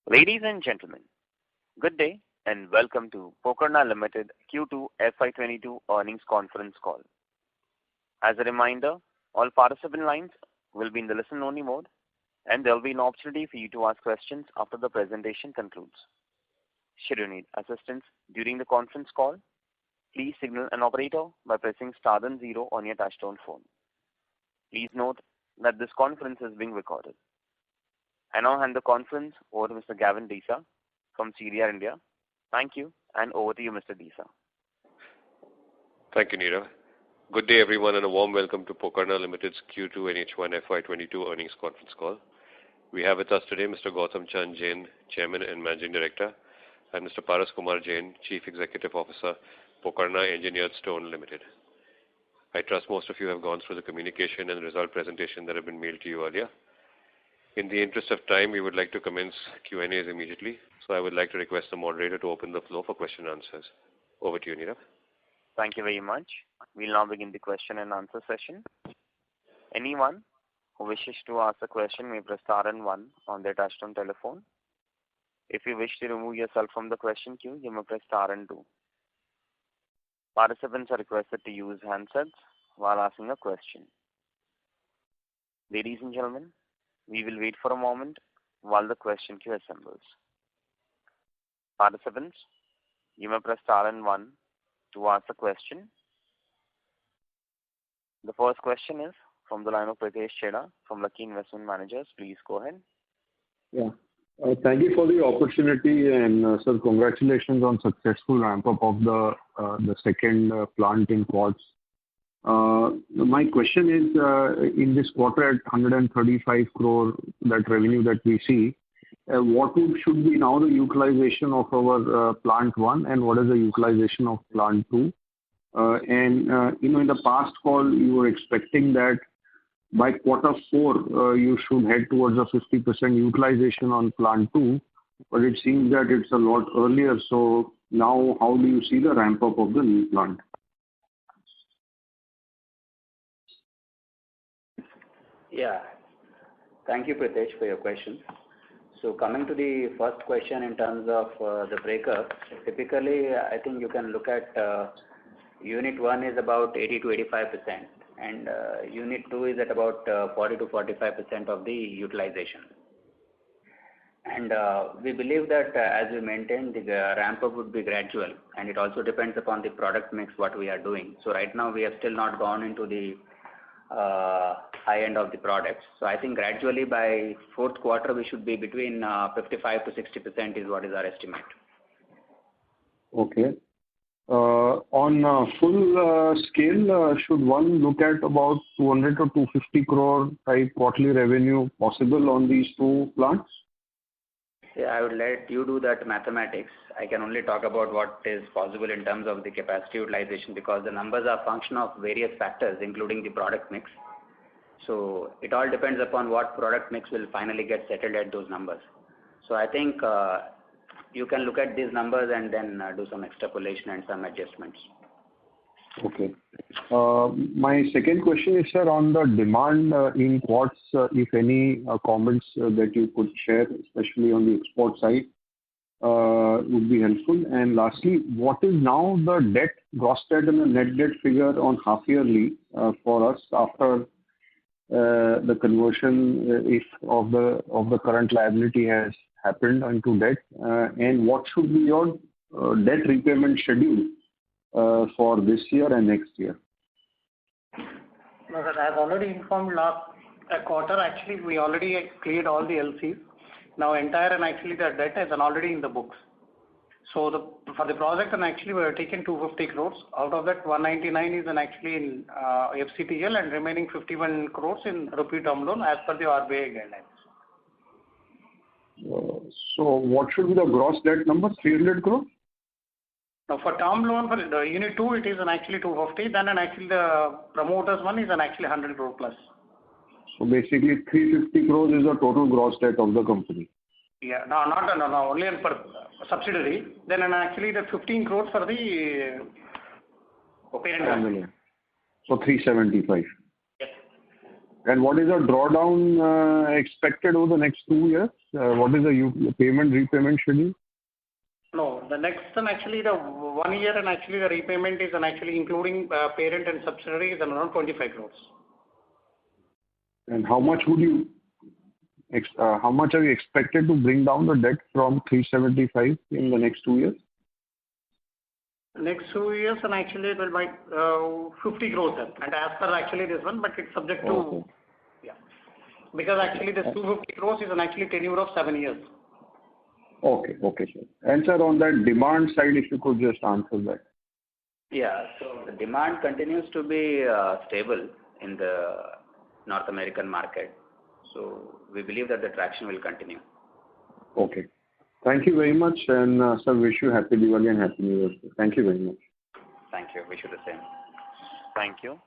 Ladies and gentlemen, good day and welcome to Pokarna Limited Q2 FY22 earnings conference call. As a reminder, all participant lines will be in the listen-only mode, and there will be an opportunity for you to ask questions after the presentation concludes. Should you need assistance during the conference call, please signal an operator by pressing star then zero on your touchtone phone. Please note that this conference is being recorded. I now hand the conference over to Mr. Gavin Desa from CDR India. Thank you, and over to you, Mr. Desa. Thank you, Neera. Good day, everyone, and a warm welcome to Pokarna Limited's Q2 and H1 FY22 earnings conference call. We have with us today Mr. Gautam Chand Jain, Chairman and Managing Director, and Mr. Paras Kumar Jain, Chief Executive Officer, Pokarna Engineered Stone Limited. I trust most of you have gone through the communication and result presentation that have been mailed to you earlier. In the interest of time, we would like to commence Q&As immediately, so I would like to request the moderator to open the floor for question and answers. Over to you, Neera. Thank you very much. We'll now begin the question and answer session. Anyone who wishes to ask a question may press star and one on their touchtone telephone. If you wish to remove yourself from the question queue, you may press star and two. Participants are requested to use handsets while asking a question. Ladies and gentlemen, we will wait for a moment while the question queue assembles. Participants, you may press star and one to ask a question. The first question is from the line of Pritesh Chheda from Lucky Investment Managers. Please go ahead. Yeah. Thank you for the opportunity and sir, congratulations on successful ramp up of the second plant in quartz. My question is, in this quarter at 135 crore, that revenue that we see, should be now the utilization of our plant 1 and what is the utilization of plant 2? In the past call, you were expecting that by quarter 4, you should head towards a 50% utilization on plant 2, but it seems that it's a lot earlier. So now how do you see the ramp up of the new plant? Yeah. Thank you, Pritesh, for your question. So coming to the first question in terms of the breakup, typically I think you can look at Unit 1 is about 80 to 85%, and Unit 2 is at about 40 to 45% of the utilization. And we believe that as we maintain, the ramp up would be gradual, and it also depends upon the product mix what we are doing. So right now we have still not gone into the high end of the products. So I think gradually by fourth quarter we should be between 55 to 60% is what is our estimate. Okay. On full scale, should one look at about 200 to 250 crore type quarterly revenue possible on these two plants? Yeah, I would let you do that mathematics. I can only talk about what is possible in terms of the capacity utilization because the numbers are a function of various factors, including the product mix. So it all depends upon what product mix will finally get settled at those numbers. So I think you can look at these numbers and then do some extrapolation and some adjustments. Okay. My second question is, sir, on the demand in quartz, if any comments that you could share, especially on the export side, would be helpful. And lastly, what is now the debt, gross debt and the net debt figure on half yearly for us after the conversion if of the current liability has happened into debt, and what should be your debt repayment schedule for this year and next year? No, sir, as already informed last quarter, actually we already cleared all the LCs. Now entire and actually the debt is already in the books. So for the project and actually we have taken 250 crores. Out of that 199 is actually in FCTL and remaining 51 crores in rupee term loan as per the RBI guidelines. So what should be the gross debt number? 300 crores? Now for term loan for the Unit 2 it is actually 250, then actually the promoters one is actually 100 crore plus. So basically 350 crores is the total gross debt of the company. Yeah, no, only for subsidiary. Then actually the 15 crores for the parent company. So 375. Yes. And what is the drawdown expected over the next 2 years? What is the repayment schedule? No, the next one actually the 1 year and actually the repayment is actually including parent and subsidiary is around 25 crores. And how much are you expected to bring down the debt from 375 in the next 2 years? Next 2 years and actually it will be 50 crores then. And as per actually this one, but it's subject to, Okay. yeah. Because actually this 250 crores is an actually tenure of 7 years. Okay, sir. And sir, on that demand side, if you could just answer that. Yeah. So the demand continues to be stable in the North American market. So we believe that the traction will continue. Okay. Thank you very much, and sir, wish you happy Diwali and happy New Year. Thank you very much. Thank you. Wish you the same. Thank you.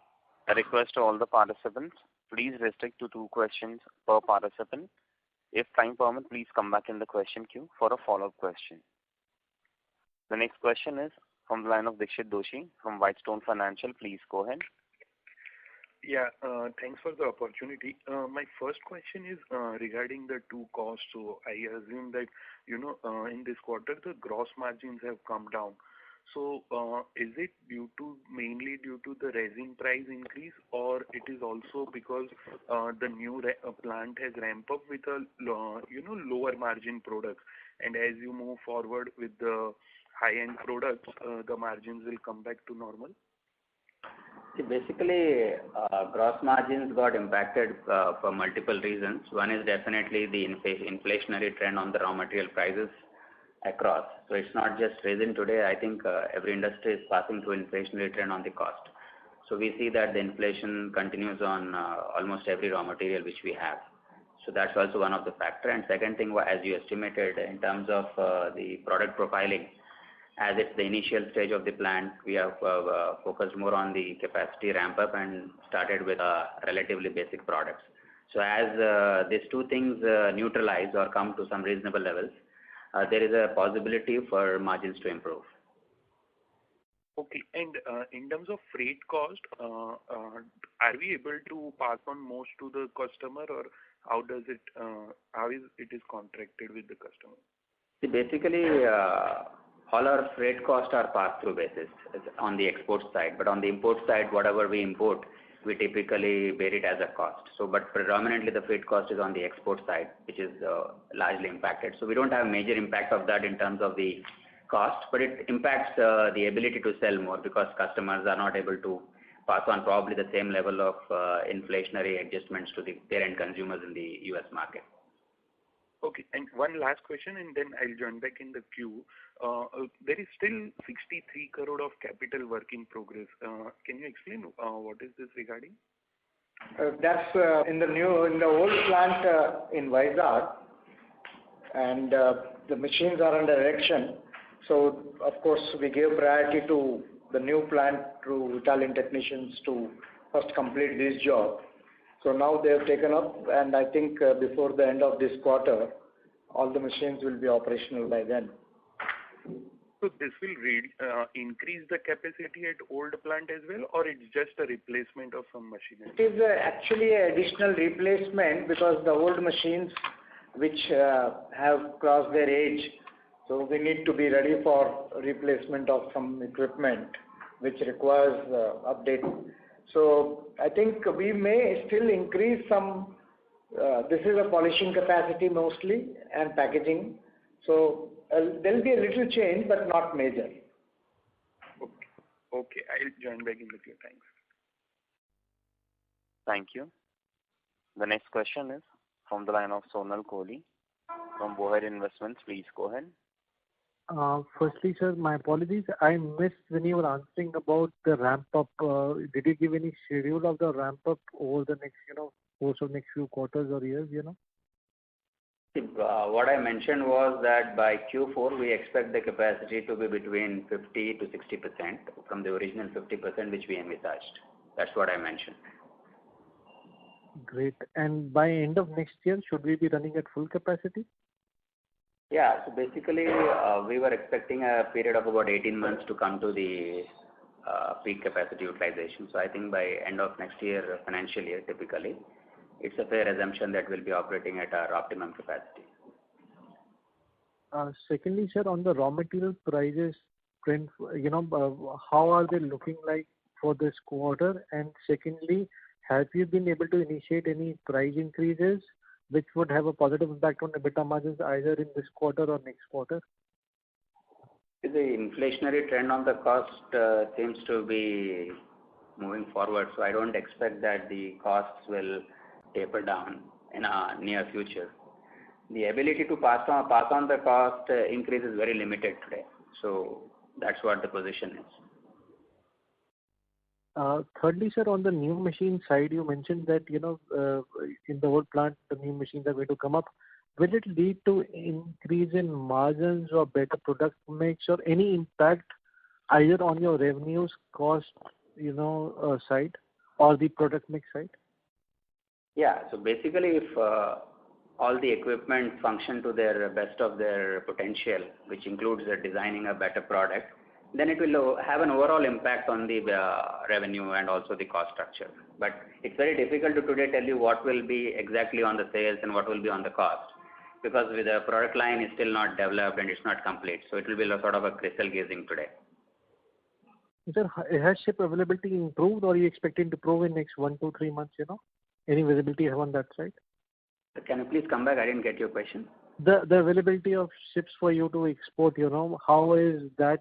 A request to all the participants, please restrict to 2 questions per participant. If time permits, please come back in the question queue for a follow-up question. The next question is from the line of Dixit Doshi from Whitestone Financial. Please go ahead. Yeah, thanks for the opportunity. My first question is regarding the 2 costs. So I assume that, in this quarter, the gross margins have come down. So is it mainly due to the resin price increase, or it is also because the new plant has ramped up with a lower margin products, and as you move forward with the high-end products, the margins will come back to normal? See, basically, gross margins got impacted for multiple reasons. One is definitely the inflationary trend on the raw material prices across. So it's not just resin today. I think every industry is passing through inflationary trend on the cost. So we see that the inflation continues on almost every raw material which we have. So that's also one of the factor. And second thing, as you estimated in terms of the product profiling, as it's the initial stage of the plant, we have focused more on the capacity ramp up and started with relatively basic products. So as these 2 things neutralize or come to some reasonable levels, there is a possibility for margins to improve. Okay. And in terms of freight cost, are we able to pass on most to the customer, or how is it contracted with the customer? See, basically, all our freight costs are pass-through basis on the export side. But on the import side, whatever we import, we typically bear it as a cost. So, but predominantly the freight cost is on the export side, which is largely impacted. So we don't have major impact of that in terms of the cost, but it impacts the ability to sell more because customers are not able to pass on probably the same level of inflationary adjustments to their end consumers in the US market. Okay. And one last question, and then I'll join back in the queue. There is still 63 crore of capital work in progress. Can you explain what is this regarding? That's in the old plant in Vizag, and the machines are under erection. So of course we gave priority to the new plant through Italian technicians to first complete this job. So now they have taken up, and I think before the end of this quarter, all the machines will be operational by then. So this will increase the capacity at old plant as well, or it's just a replacement of some machinery? It is actually an additional replacement because the old machines which have crossed their age, so we need to be ready for replacement of some equipment which requires update. So I think we may still increase some, this is a polishing capacity mostly and packaging. So there will be a little change, but not major. Okay. I'll join back in the queue. Thanks. Thank you. The next question is from the line of Sonal Kohli from Bowhead Investments. Please go ahead. Firstly, sir, my apologies. I missed when you were answering about the ramp up. Did you give any schedule of the ramp up over the next, course of next few quarters or years, What I mentioned was that by Q4 we expect the capacity to be between 50 to 60% from the original 50% which we envisaged. That's what I mentioned. Great. And by end of next year, should we be running at full capacity? Yeah. So basically, we were expecting a period of about 18 months to come to the peak capacity utilization. So I think by end of next year, financial year, typically, it's a fair assumption that we'll be operating at our optimum capacity. Secondly, sir, on the raw material prices trend, how are they looking like for this quarter? And secondly, have you been able to initiate any price increases which would have a positive impact on EBITDA margins either in this quarter or next quarter? The inflationary trend on the cost seems to be moving forward, so I don't expect that the costs will taper down in a near future. The ability to pass on the cost increase is very limited today. So that's what the position is. Thirdly, sir, on the new machine side, you mentioned that, in the old plant, the new machines are going to come up. Will it lead to increase in margins or better product mix or any impact either on your revenues, cost, side or the product mix side? Yeah. So basically, if all the equipment function to their best of their potential, which includes designing a better product, then it will have an overall impact on the revenue and also the cost structure. But it's very difficult to today tell you what will be exactly on the sales and what will be on the cost, because the product line is still not developed and it's not complete. So it will be sort of a crystal gazing today. Sir, has chip availability improved or are you expecting to improve in next 1 to 3 months, Any visibility you have on that side? Can you please come back? I didn't get your question. The availability of chips for you to export, how is that,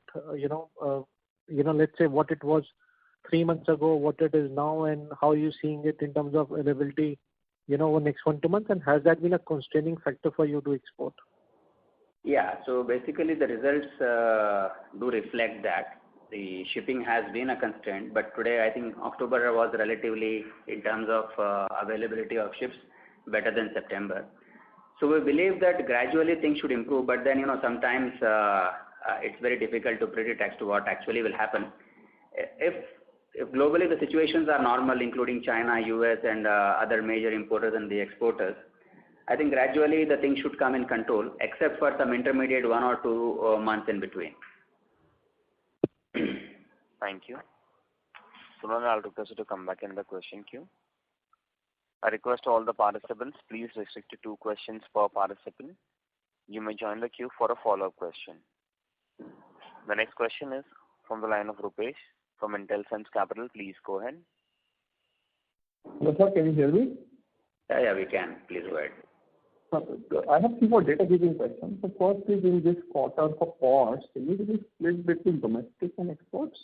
let's say what it was 3 months ago, what it is now, and how are you seeing it in terms of availability, over next 1 to 2 months, and has that been a constraining factor for you to export? Yeah, so basically the results do reflect that. The shipping has been a constraint, but today I think October was relatively, in terms of availability of ships, better than September. So we believe that gradually things should improve, but then sometimes it's very difficult to predict as to what actually will happen. If globally the situations are normal, including China, US, and other major importers and the exporters, I think gradually the things should come in control, except for some intermediate 1 or 2 months in between. Thank you. Sunil, I'll request you to come back in the question queue. I request all the participants, please restrict to 2 questions per participant. You may join the queue for a follow-up question. The next question is from the line of Rupesh from Intelsense Capital. Please go ahead. Hello, sir. Can you hear me? Yeah, we can. Please go ahead. I have 3 more data-giving questions. The first is in this quarter for pods, can you really split between domestic and exports?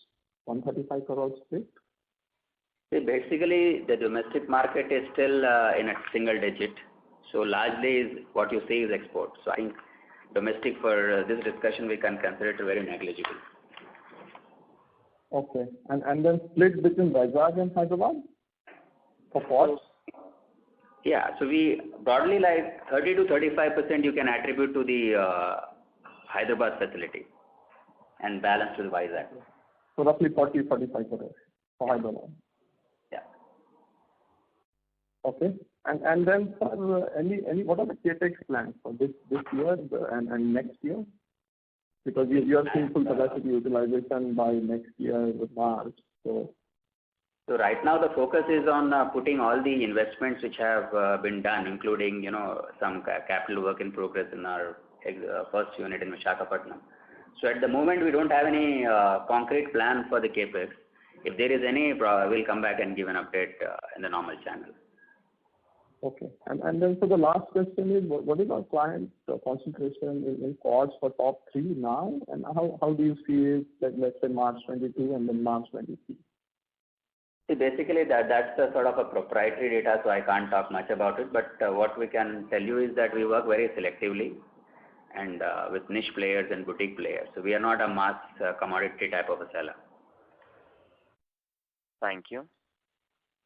135 crore split? See, basically, the domestic market is still in a single digit. So largely what you see is export. So I think domestic for this discussion we can consider it very negligible. Okay. And then split between Vizag and Hyderabad for pods? Yeah. So we broadly like 30 to 35% you can attribute to the Hyderabad facility and balance to the Vizag. So roughly 40-45 crore for Hyderabad. Yeah. Okay. And then sir, any what are the CapEx plans for this year and next year? Because you are seeing full capacity utilization by next year with March. So right now the focus is on putting all the investments which have been done, including some capital work in progress in our first unit in Visakhapatnam. So at the moment we don't have any concrete plan for the capex. If there is any, we'll come back and give an update in the normal channel. Okay. And then so the last question is, what is our client concentration in pods for top 3 now, and how do you see it, like, let's say March 22 and then March 23? See, basically that's the sort of a proprietary data, so I can't talk much about it. But what we can tell you is that we work very selectively and with niche players and boutique players. So we are not a mass commodity type of a seller. Thank you.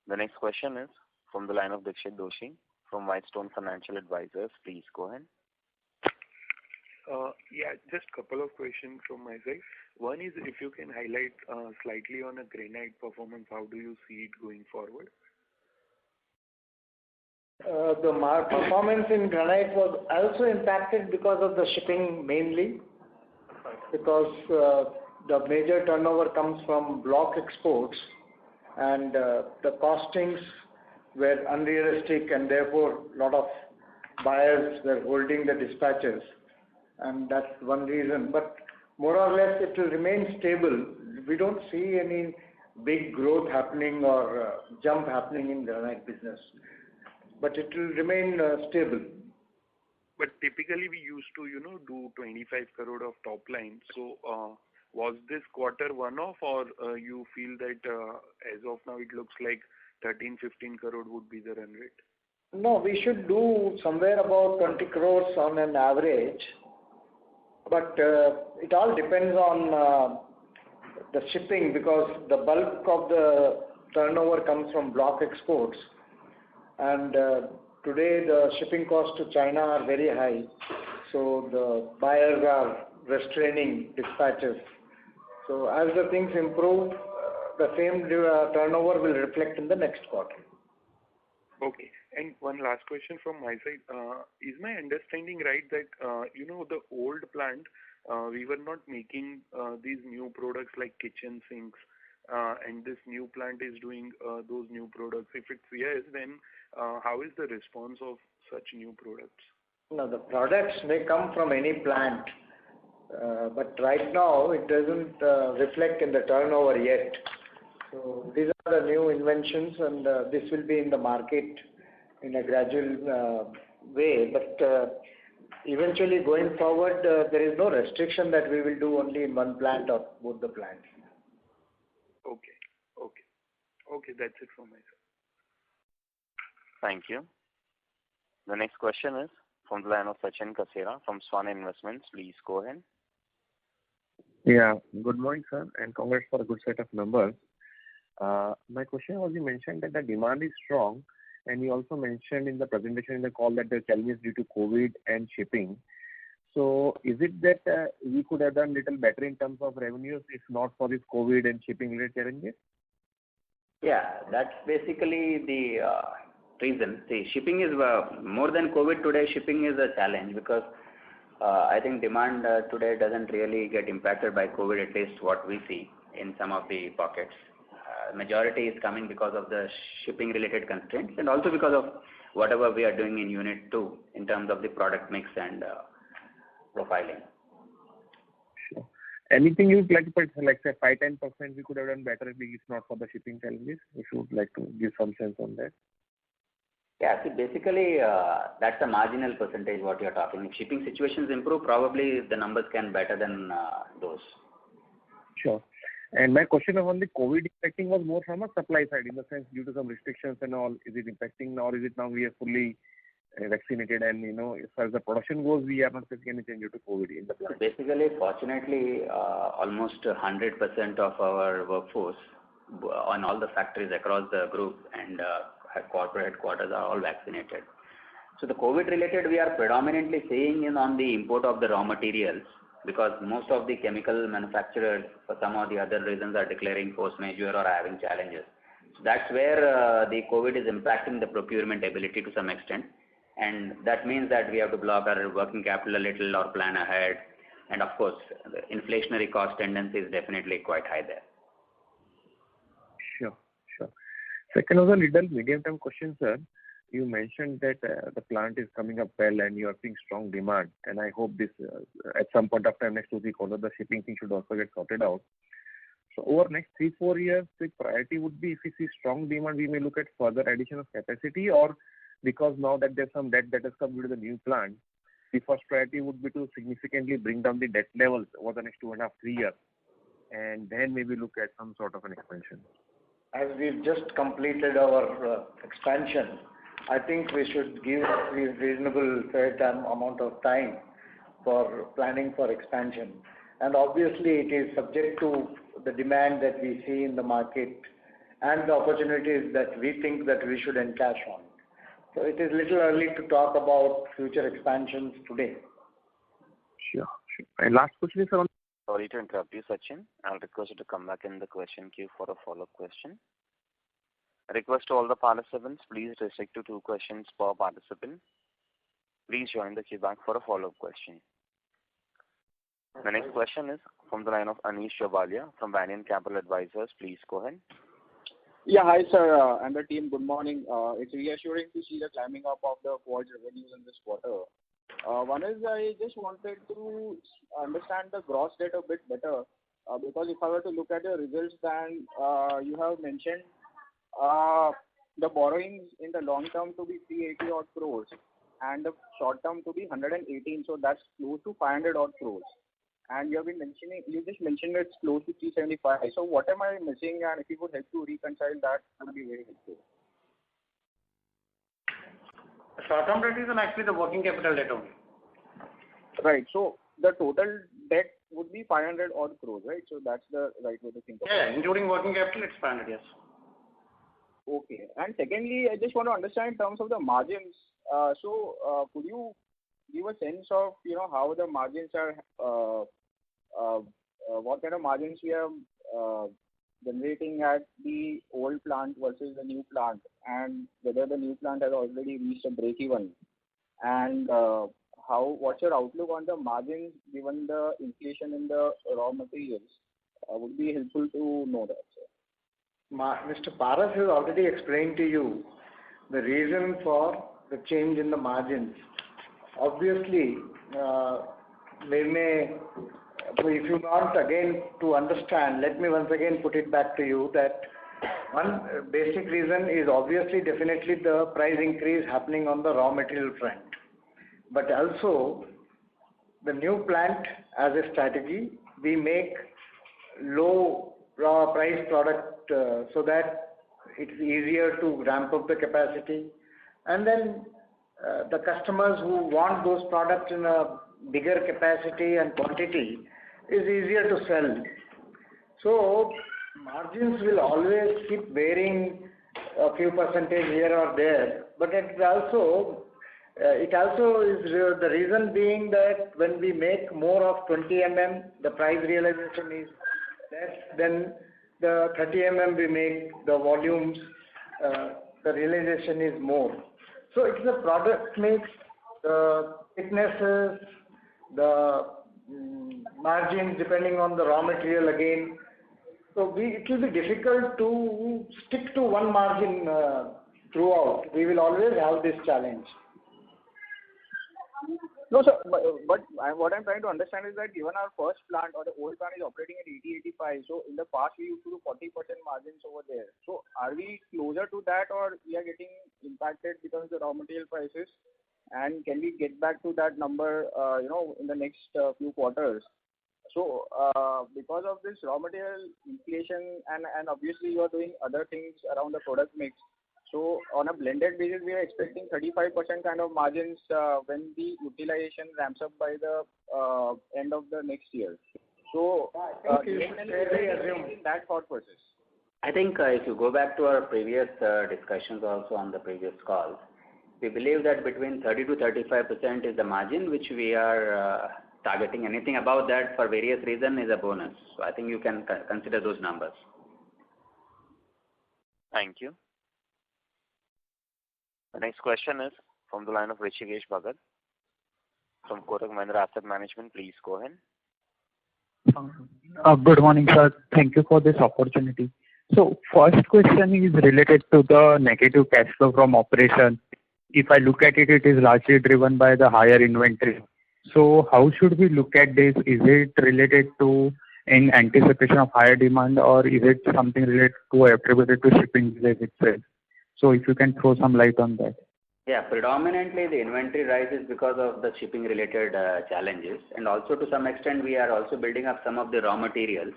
The next question is from the line of Dixit Doshi from Whitestone Financial Advisors. Please go ahead. Yeah, just couple of questions from my side. One is if you can highlight slightly on a granite performance, how do you see it going forward? The performance in granite was also impacted because of the shipping mainly, because the major turnover comes from block exports, and the costings were unrealistic, and therefore a lot of buyers were holding the dispatches, and that's one reason. But more or less it will remain stable. We don't see any big growth happening or jump happening in granite business, but it will remain stable. But typically we used to, do 25 crore of top line. So was this quarter one-off, or you feel that as of now it looks like 13-15 crore would be the run rate? No, we should do somewhere about 20 crores on an average, but it all depends on the shipping, because the bulk of the turnover comes from block exports, and today the shipping costs to China are very high, so the buyers are restraining dispatches. So as the things improve, the same turnover will reflect in the next quarter. Okay. And one last question from my side. Is my understanding right that, the old plant, we were not making these new products like kitchen sinks, and this new plant is doing those new products? If it's yes, then how is the response of such new products? No, the products may come from any plant, but right now it doesn't reflect in the turnover yet. So these are the new inventions, and this will be in the market in a gradual way. But eventually going forward, there is no restriction that we will do only in one plant or both the plants. Okay, that's it from my side. Thank you. The next question is from the line of Sachin Kasera from Swan Investments. Please go ahead. Yeah. Good morning, sir, and congrats for a good set of numbers. My question was, you mentioned that the demand is strong, and you also mentioned in the presentation in the call that the challenges due to COVID and shipping. So is it that we could have done little better in terms of revenues if not for this COVID and shipping related challenges? Yeah, that's basically the reason. See, shipping is more than COVID today. Shipping is a challenge because I think demand today doesn't really get impacted by COVID, at least what we see in some of the pockets. Majority is coming because of the shipping related constraints, and also because of whatever we are doing in Unit 2 in terms of the product mix and profiling. Sure. Anything you'd like to put, like say 5-10% we could have done better if not for the shipping challenges? If you would like to give some sense on that. Yeah, see, basically that's a marginal percentage what you're talking. If shipping situations improve, probably the numbers can better than those. Sure. And my question on the COVID impacting was more from a supply side, in the sense due to some restrictions and all. Is it impacting now, or is it now we are fully vaccinated, and as far as the production goes, we are not facing any change due to COVID in the plant? Basically, fortunately, almost 100% of our workforce on all the factories across the group and corporate headquarters are all vaccinated. So the COVID related we are predominantly seeing in on the import of the raw materials, because most of the chemical manufacturers for some or the other reasons are declaring force majeure or are having challenges. So that's where the COVID is impacting the procurement ability to some extent, and that means that we have to block our working capital a little or plan ahead, and of course the inflationary cost tendency is definitely quite high there. Sure. Second was a little medium-term question, sir. You mentioned that the plant is coming up well and you are seeing strong demand, and I hope this at some point of time next 2-3 quarters the shipping thing should also get sorted out. So over next 3-4 years, the priority would be, if we see strong demand, we may look at further addition of capacity, or because now that there's some debt that has come due to the new plant, the first priority would be to significantly bring down the debt levels over the next 2.5-3 years, and then maybe look at some sort of an expansion. As we've just completed our expansion, I think we should give a reasonable fair amount of time for planning for expansion. And obviously it is subject to the demand that we see in the market and the opportunities that we think that we should encash on. So it is little early to talk about future expansions today. Sure. And last question is on... Sorry to interrupt you, Sachin. I'll request you to come back in the question queue for a follow-up question. A request to all the participants, please restrict to 2 questions per participant. Please join the queue back for a follow-up question. The next question is from the line of Anish Jobalia from Banyan Capital Advisors. Please go ahead. Yeah, hi sir, and the team. Good morning. It's reassuring to see the climbing up of the quartz revenues in this quarter. One is I just wanted to understand the gross debt a bit better because if I were to look at your results, then you have mentioned the borrowings in the long term to be 380 odd crores and the short term to be 118, so that's close to 500 odd crores. And you just mentioned it's close to 375. So what am I missing? And if you could help to reconcile that, would be very helpful. The short-term debt is actually the working capital debt only. Right. So the total debt would be 500 odd crores, right? So that's the right way to think of it. Yeah, including working capital, it's 500, yes. Okay. And secondly, I just want to understand in terms of the margins. Could you give a sense of, how the margins are, what kind of margins we are generating at the old plant versus the new plant, and whether the new plant has already reached a break-even, and what's your outlook on the margins given the inflation in the raw materials? Would be helpful to know that, sir. Mr. Paras has already explained to you the reason for the change in the margins. Obviously, if you want again to understand, let me once again put it back to you that one basic reason is obviously definitely the price increase happening on the raw material front. But also, the new plant as a strategy, we make low raw price product so that it's easier to ramp up the capacity. And then the customers who want those products in a bigger capacity and quantity is easier to sell. So margins will always keep varying a few percentage here or there, but it also is the reason being that when we make more of 20 mm, the price realization is less than the 30 mm we make, the volumes, the realization is more. So it's the product mix, the thicknesses, the margins depending on the raw material again. So it will be difficult to stick to one margin throughout. We will always have this challenge. No, sir, but what I'm trying to understand is that given our first plant or the old plant is operating at 80-85, so in the past we used to do 40% margins over there. So are we closer to that, or we are getting impacted because of the raw material prices? And can we get back to that number, in the next few quarters? So because of this raw material inflation and obviously you are doing other things around the product mix, so on a blended basis, we are expecting 35% kind of margins when the utilization ramps up by the end of the next year. So I think you should fairly assume that thought process. I think if you go back to our previous discussions also on the previous calls, we believe that between 30 to 35% is the margin which we are targeting. Anything above that for various reasons is a bonus. So I think you can consider those numbers. Thank you. The next question is from the line of Rishikesh Bhagat from Kotak Mahindra Asset Management. Please go ahead. Good morning, sir. Thank you for this opportunity. So first question is related to the negative cash flow from operation. If I look at it, it is largely driven by the higher inventory. So how should we look at this? Is it related to in anticipation of higher demand, or is it something related to attributed to shipping delays itself? So if you can throw some light on that. Yeah, predominantly the inventory rise is because of the shipping related challenges, and also to some extent we are also building up some of the raw materials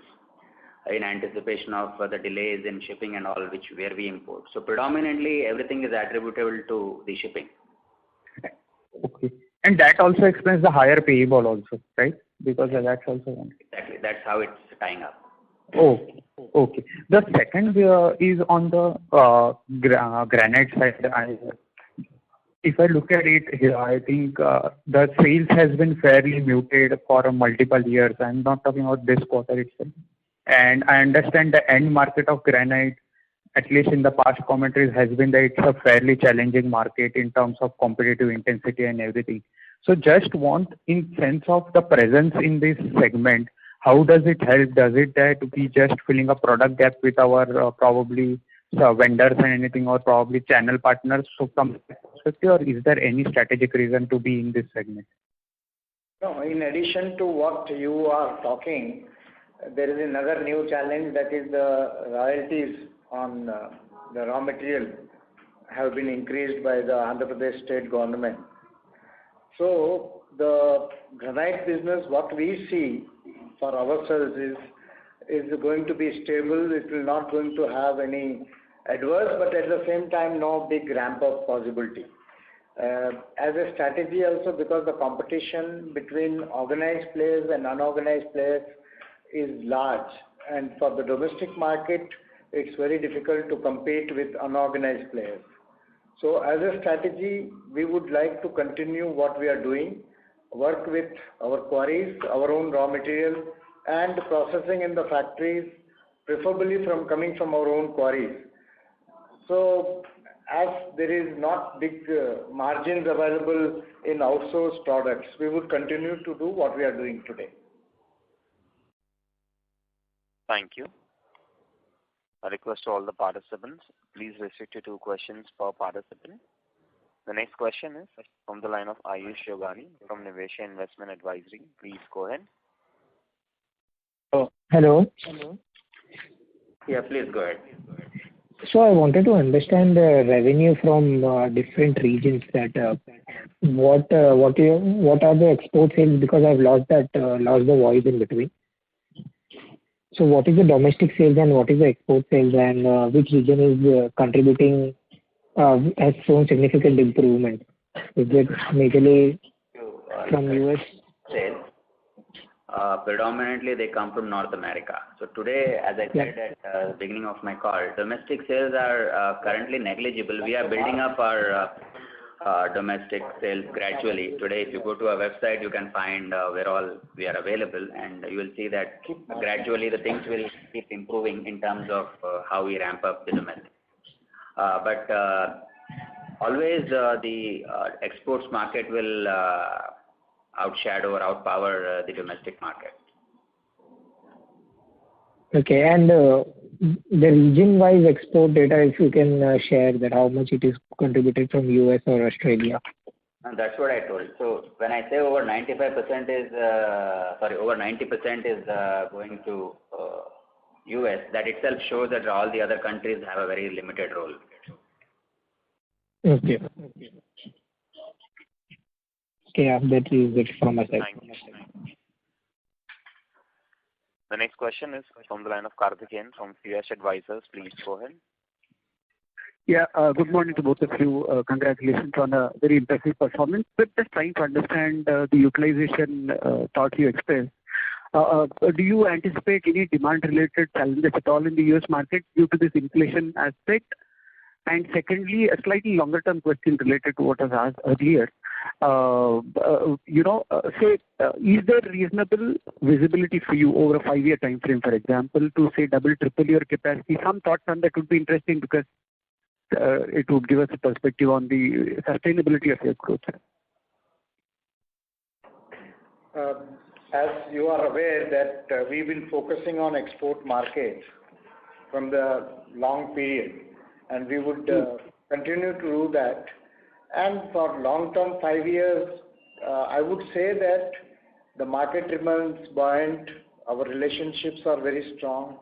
in anticipation of the delays in shipping and all where we import. So predominantly everything is attributable to the shipping. Okay. And that also explains the higher payable also, right? Because that's also one. Exactly. That's how it's tying up. Okay. The second is on the granite side. If I look at it here, I think the sales has been fairly muted for multiple years. I'm not talking about this quarter itself. And I understand the end market of granite, at least in the past commentaries, has been that it's a fairly challenging market in terms of competitive intensity and everything. So just want in sense of the presence in this segment, how does it help? Does it that we just filling a product gap with our probably vendors and anything, or probably channel partners? So from that perspective, or is there any strategic reason to be in this segment? No, in addition to what you are talking, there is another new challenge, that is the royalties on the raw material have been increased by the Andhra Pradesh state government. So the granite business, what we see for ourselves is going to be stable. It will not going to have any adverse, but at the same time, no big ramp up possibility. As a strategy also, because the competition between organized players and unorganized players is large, and for the domestic market, it's very difficult to compete with unorganized players. So as a strategy, we would like to continue what we are doing, work with our quarries, our own raw material, and processing in the factories, preferably coming from our own quarries. So as there is not big margins available in outsourced products, we would continue to do what we are doing today. Thank you. A request to all the participants, please restrict to 2 questions per participant. The next question is from the line of Ayush Yogani from Nivesha Investment Advisory. Please go ahead. Hello. Yeah, please go ahead. So I wanted to understand the revenue from different regions. That what are the export sales? Because I've lost the voice in between. So what is the domestic sales and what is the export sales, and which region is contributing, has shown significant improvement? Is it majorly from US? Sales. Predominantly they come from North America. So today, as I said at the beginning of my call, domestic sales are currently negligible. We are building up our domestic sales gradually. Today, if you go to our website, you can find where all we are available, and you will see that gradually the things will keep improving in terms of how we ramp up the domestic. But always the exports market will outshadow or outpower the domestic market. Okay, and the region-wise export data, if you can share that, how much it is contributed from US or Australia? And that's what I told. So when I say over 95% is, over 90% is going to US, that itself shows that all the other countries have a very limited role. Okay. Okay, that is it from my side. The next question is from the line of Karthikeyan from Suyash Advisors. Please go ahead. Yeah, good morning to both of you. Congratulations on a very impressive performance. But just trying to understand the utilization thought you expressed. Do you anticipate any demand-related challenges at all in the US market due to this inflation aspect? And secondly, a slightly longer-term question related to what was asked earlier. Is there reasonable visibility for you over a 5-year time frame, for example, to say double, triple your capacity? Some thoughts on that would be interesting because it would give us a perspective on the sustainability of your growth. As you are aware that we've been focusing on export markets from the long period, and we would continue to do that. And for long-term 5 years, I would say that the market remains buoyant, our relationships are very strong,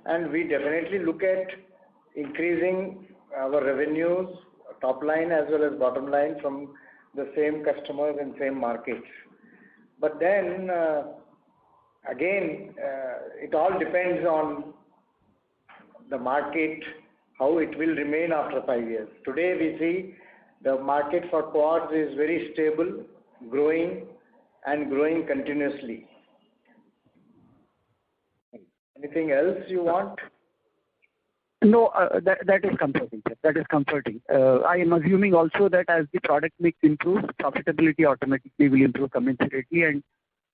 and we definitely look at increasing our revenues, top line as well as bottom line from the same customers and same markets. But then, again, it all depends on the market, how it will remain after 5 years. Today we see the market for quartz is very stable, growing and growing continuously. Anything else you want? No, that is comforting. That is comforting. I am assuming also that as the product mix improves, profitability automatically will improve commensurately, and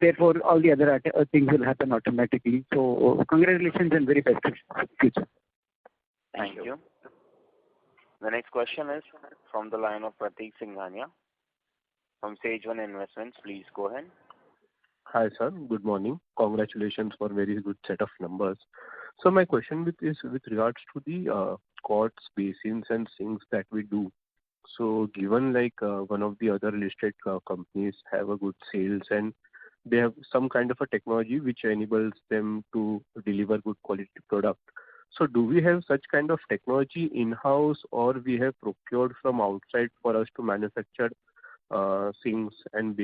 therefore all the other things will happen automatically. So congratulations and very best wishes for the future. Thank you. The next question is from the line of Pratik Singhania from Sage One Investments. Please go ahead. Hi, sir. Good morning. Congratulations for very good set of numbers. So my question is with regards to the quartz, basins, and sinks that we do. So given like one of the other listed companies have a good sales and they have some kind of a technology which enables them to deliver good quality product. So do we have such kind of technology in-house, or we have procured from outside for us to manufacture sinks and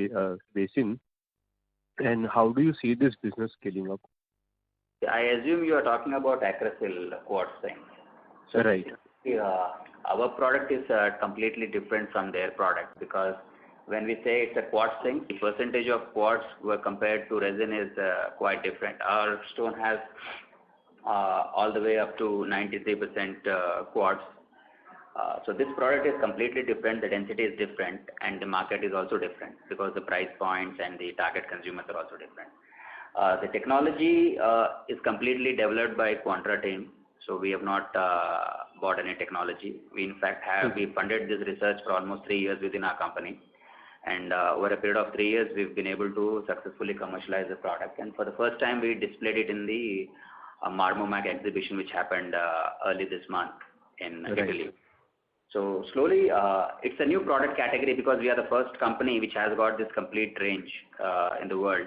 basin? And how do you see this business scaling up? I assume you are talking about Acrosil quartz thing. So right. Our product is completely different from their product, because when we say it's a quartz thing, the percentage of quartz compared to resin is quite different. Our stone has all the way up to 93% quartz. So this product is completely different, the density is different, and the market is also different because the price points and the target consumers are also different. The technology is completely developed by Quantra team, so we have not bought any technology. We in fact we funded this research for almost 3 years within our company, and over a period of 3 years we've been able to successfully commercialize the product, and for the first time we displayed it in the Marmomag exhibition which happened early this month in Italy. So slowly it's a new product category because we are the first company which has got this complete range in the world.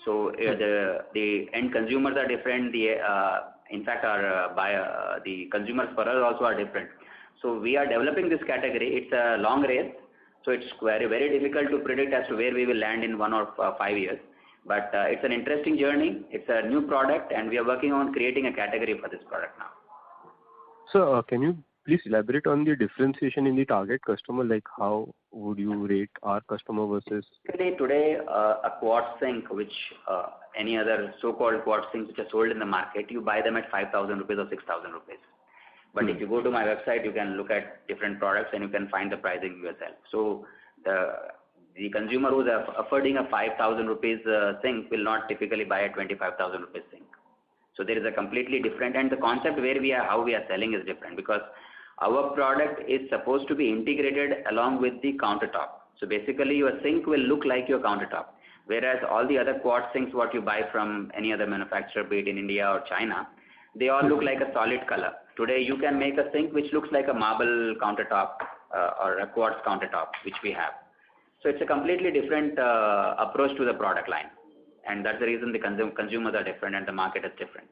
So the end consumers are different. In fact, the consumers for us also are different. So we are developing this category. It's a long race, so it's very, very difficult to predict as to where we will land in 1 or 5 years. But it's an interesting journey. It's a new product, and we are working on creating a category for this product now. So can you please elaborate on the differentiation in the target customer? Like how would you rate our customer versus? Today, a quartz sink, which any other so-called quartz sinks which are sold in the market, you buy them at 5,000 rupees or 6,000 rupees. But if you go to my website, you can look at different products and you can find the pricing yourself. So the consumer who is affording a 5,000 rupees sink will not typically buy a 25,000 rupees sink. So there is a completely different, and the concept how we are selling is different, because our product is supposed to be integrated along with the countertop. So basically your sink will look like your countertop, whereas all the other quartz sinks what you buy from any other manufacturer, be it in India or China, they all look like a solid color. Today you can make a sink which looks like a marble countertop or a quartz countertop, which we have. So it's a completely different approach to the product line, and that's the reason the consumers are different and the market is different.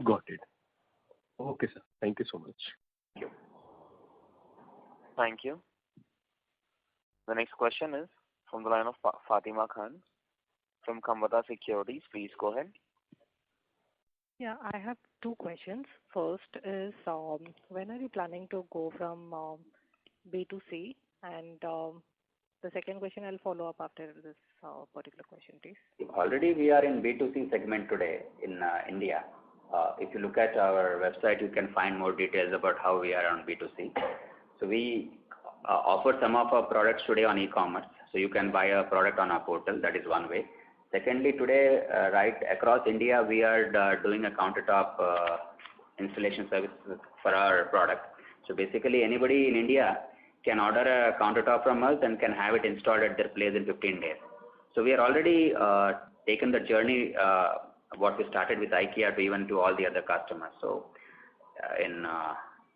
Got it. Okay, sir. Thank you so much. Thank you. Thank you. The next question is from the line of Fatima Khan from Kamvata Securities. Please go ahead. Yeah, I have 2 questions. First is, when are you planning to go from B2C? And the second question I'll follow up after this particular question, please. Already we are in B2C segment today in India. If you look at our website, you can find more details about how we are on B2C. So we offer some of our products today on e-commerce. So you can buy a product on our portal. That is one way. Secondly, today, right across India, we are doing a countertop installation service for our product. So basically, anybody in India can order a countertop from us and can have it installed at their place in 15 days. So we are already taken the journey what we started with IKEA to even to all the other customers. So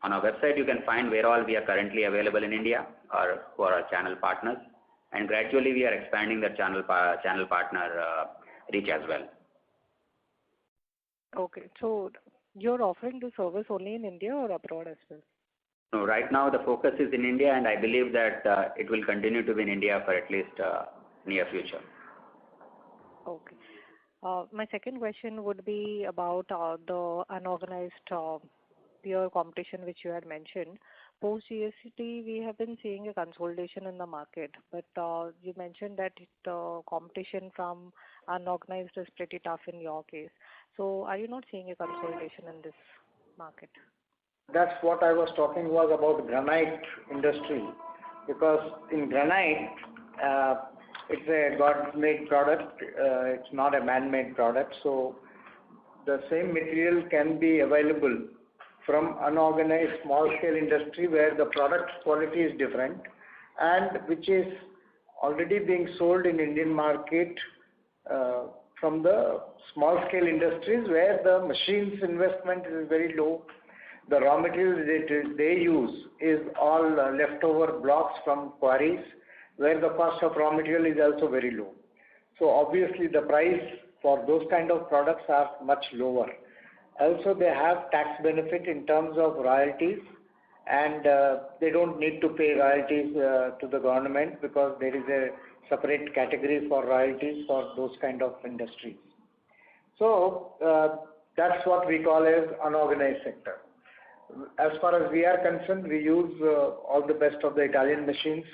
on our website, you can find where all we are currently available in India or for our channel partners, and gradually we are expanding the channel partner reach as well. Okay, so you're offering the service only in India or abroad as well? No, right now the focus is in India, and I believe that it will continue to be in India for at least near future. Okay. My second question would be about the unorganized peer competition which you had mentioned. Post GST, we have been seeing a consolidation in the market, but you mentioned that competition from unorganized is pretty tough in your case. So are you not seeing a consolidation in this market? That's what I was talking was about granite industry, because in granite, it's a God-made product. It's not a man-made product. So the same material can be available from unorganized small-scale industry where the product quality is different and which is already being sold in Indian market from the small-scale industries where the machines investment is very low. the raw materials that they use is all leftover blocks from quarries, where the cost of raw material is also very low. So obviously the price for those kind of products are much lower. Also they have tax benefit in terms of royalties, and they don't need to pay royalties to the government, because there is a separate category for royalties for those kind of industries. So that's what we call as unorganized sector. As far as we are concerned, we use all the best of the Italian machines.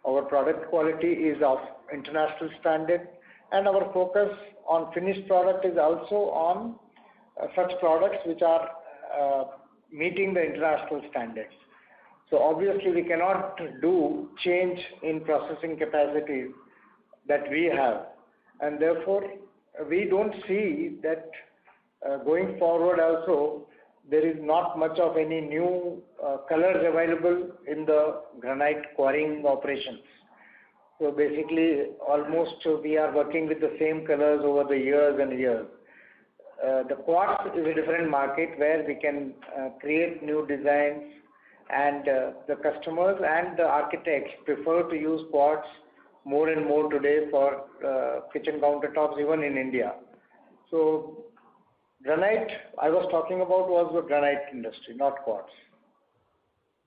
Our product quality is of international standard, and our focus on finished product is also on such products which are meeting the international standards. So obviously we cannot do change in processing capacities that we have, and therefore we don't see that going forward also there is not much of any new colors available in the granite quarrying operations. So basically almost we are working with the same colors over the years and years. The quartz is a different market where we can create new designs, and the customers and the architects prefer to use quartz more and more today for kitchen countertops, even in India. So granite I was talking about was the granite industry, not quartz.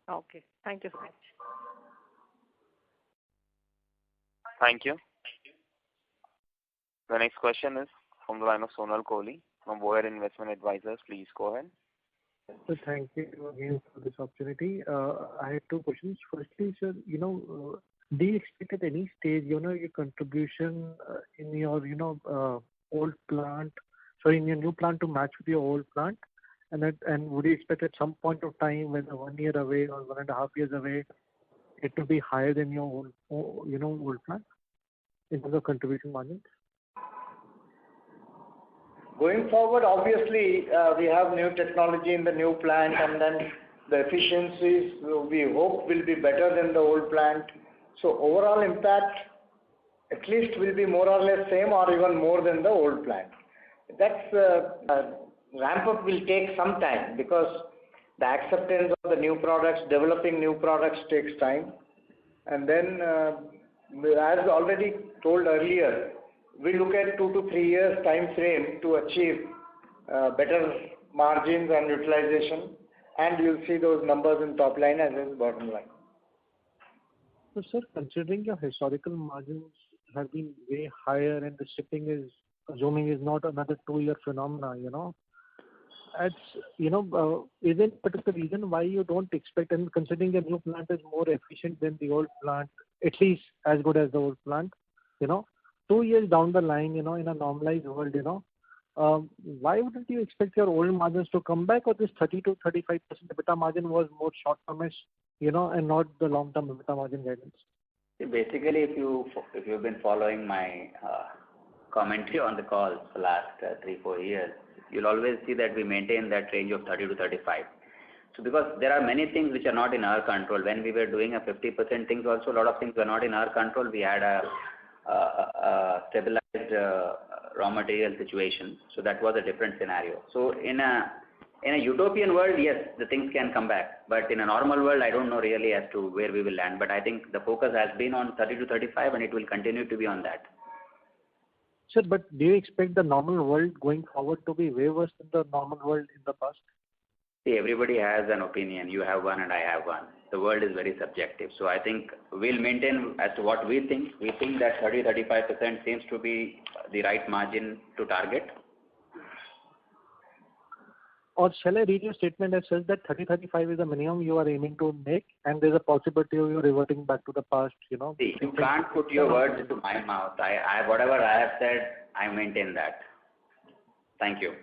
Okay. Thank you so much. Thank you. The next question is from the line of Sonal Kohli from Boyer Investment Advisors. Please go ahead. So thank you again for this opportunity. I had two questions. Firstly, sir, do you expect at any stage, your contribution in your, old plant, in your new plant to match with your old plant? And would you expect at some point of time, when 1 year away or 1.5 years away, it to be higher than your old plant in terms of contribution margins? Going forward, obviously, we have new technology in the new plant, and then the efficiencies we hope will be better than the old plant. So overall impact at least will be more or less same or even more than the old plant. That's ramp up will take some time, because the acceptance of the new products, developing new products takes time. And then as already told earlier, we look at 2 to 3 years time frame to achieve better margins and utilization, and you'll see those numbers in top line as well as bottom line. So sir, considering your historical margins have been way higher and the shipping is assuming is not another 2-year phenomena, is there a particular reason why you don't expect, and considering the new plant is more efficient than the old plant, at least as good as the old plant, 2 years down the line, in a normalized world, why wouldn't you expect your old margins to come back, or this 30 to 35% EBITDA margin was more short-termish, and not the long-term EBITDA margin guidance? Basically, if you've been following my commentary on the call for the last 3-4 years, you'll always see that we maintain that range of 30 to 35. So because there are many things which are not in our control. When we were doing a 50% things also, a lot of things were not in our control. We had a stabilized raw material situation. So that was a different scenario. So in a utopian world, yes, the things can come back. But in a normal world, I don't know really as to where we will land. But I think the focus has been on 30 to 35, and it will continue to be on that. Sir, but do you expect the normal world going forward to be way worse than the normal world in the past? See, everybody has an opinion. You have one and I have one. The world is very subjective. So I think we'll maintain as to what we think. We think that 30-35% seems to be the right margin to target. Or shall I read your statement as says that 30-35 is the minimum you are aiming to make, and there's a possibility of you reverting back to the past, See, you can't put your words into my mouth. Whatever I have said, I maintain that. Thank you.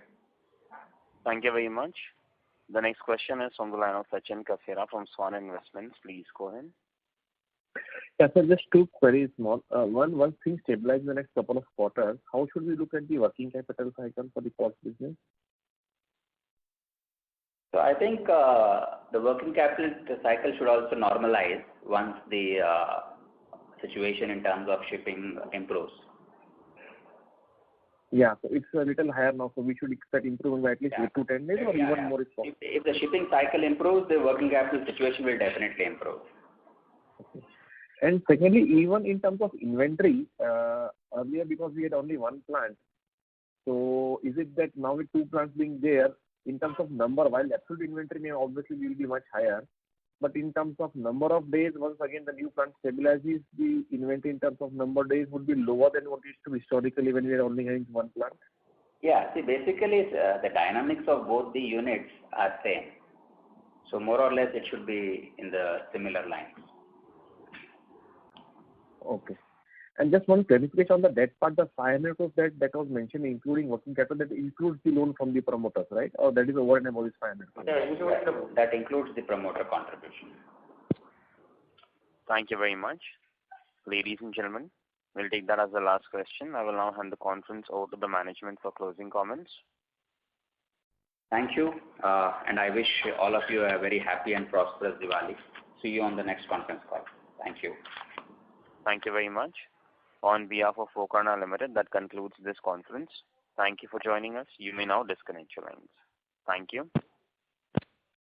Thank you very much. The next question is from the line of Sachin Kasera from Swan Investments. Please go ahead. Yeah, sir, just two queries more. Once things stabilize in the next couple of quarters, how should we look at the working capital cycle for the quartz business? So I think the working capital cycle should also normalize once the situation in terms of shipping improves. Yeah. So it's a little higher now, so we should expect improvement by at least 8 to 10 days, or even more is possible. If the shipping cycle improves, the working capital situation will definitely improve. Okay. And secondly, even in terms of inventory, earlier because we had only one plant, so is it that now with 2 plants being there, in terms of number, while absolute inventory may obviously will be much higher, but in terms of number of days, once again the new plant stabilizes, the inventory in terms of number of days would be lower than what it used to be historically when we were only having one plant? Yeah, see, basically the dynamics of both the units are same. So more or less it should be in the similar lines. Okay. And just one clarification on the debt part, the 500 crores that was mentioned, including working capital, that includes the loan from the promoters, right? Or that is over and above this 500 crores? That includes the promoter contribution. Thank you very much. Ladies and gentlemen, we'll take that as the last question. I will now hand the conference over to the management for closing comments. Thank you, and I wish all of you a very happy and prosperous Diwali. See you on the next conference call. Thank you. Thank you very much. On behalf of Pokarna Limited, that concludes this conference. Thank you for joining us. You may now disconnect your lines. Thank you.